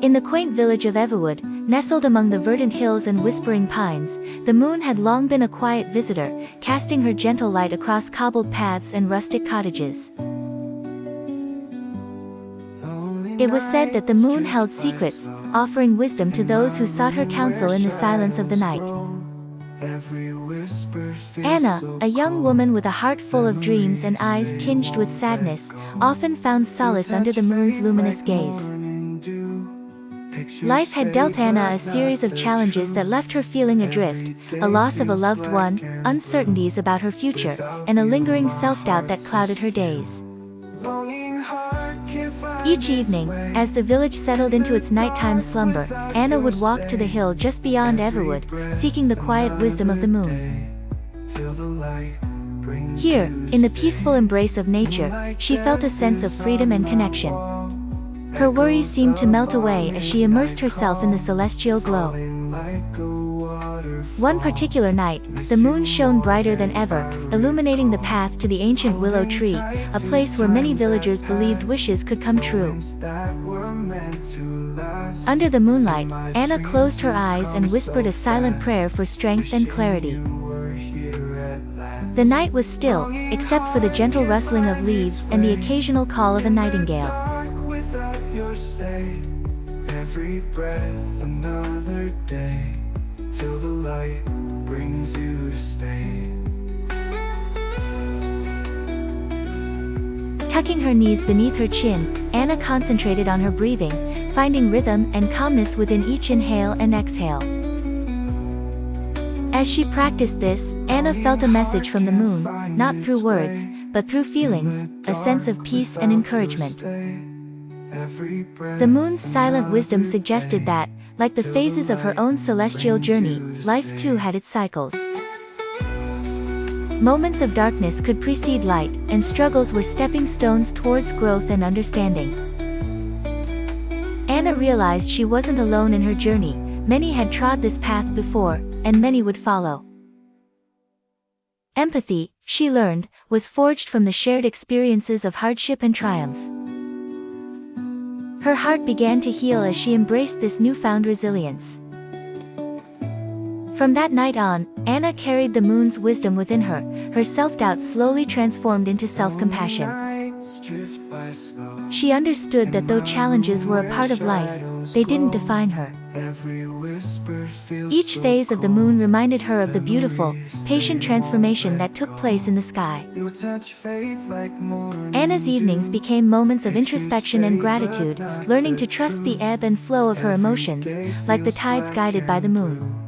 In the quaint village of Everwood, nestled among the verdant hills and whispering pines, the moon had long been a quiet visitor, casting her gentle light across cobbled paths and rustic cottages. It was said that the moon held secrets, offering wisdom to those who sought her counsel in the silence of the night. Anna, a young woman with a heart full of dreams and eyes tinged with sadness, often found solace under the moon's luminous gaze. Life had dealt Anna a series of challenges that left her feeling adrift: a loss of a loved one, uncertainties about her future, and a lingering self-doubt that clouded her days. Each evening, as the village settled into its nighttime slumber, Anna would walk to the hill just beyond Everwood, seeking the quiet wisdom of the moon. Here, in the peaceful embrace of nature, she felt a sense of freedom and connection. Her worries seemed to melt away as she immersed herself in the celestial glow. One particular night, the moon shone brighter than ever, illuminating the path to the ancient willow tree, a place where many villagers believed wishes could come true. Under the moonlight, Anna closed her eyes and whispered a silent prayer for strength and clarity. The night was still, except for the gentle rustling of leaves and the occasional call of a nightingale. Every breath another day, till the light brings you to stay. Tucking her knees beneath her chin, Anna concentrated on her breathing, finding rhythm and calmness within each inhale and exhale. As she practiced this, Anna felt a message from the moon, not through words, but through feelings, a sense of peace and encouragement. The moon's silent wisdom suggested that, like the phases of her own celestial journey, life too had its cycles. Moments of darkness could precede light, and struggles were stepping stones towards growth and understanding. Anna realized she wasn't alone in her journey. Many had trod this path before, and many would follow. Empathy, she learned, was forged from the shared experiences of hardship and triumph. Her heart began to heal as she embraced this newfound resilience. From that night on, Anna carried the moon's wisdom within her, her self-doubt slowly transformed into self-compassion. She understood that though challenges were a part of life, they didn't define her. Each phase of the moon reminded her of the beautiful, patient transformation that took place in the sky. Anna's evenings became moments of introspection and gratitude, learning to trust the ebb and flow of her emotions, like the tides guided by the moon.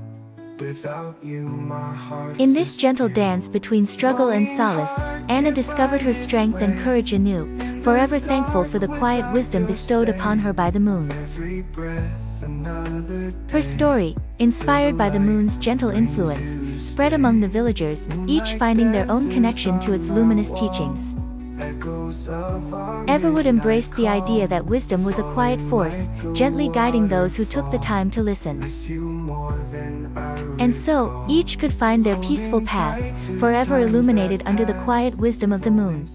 In this gentle dance between struggle and solace, Anna discovered her strength and courage anew, forever thankful for the quiet wisdom bestowed upon her by the moon. Her story, inspired by the moon's gentle influence, spread among the villagers, each finding their own connection to its luminous teachings. Everwood embraced the idea that wisdom was a quiet force, gently guiding those who took the time to listen. And so, each could find their peaceful path, forever illuminated under the quiet wisdom of the moon.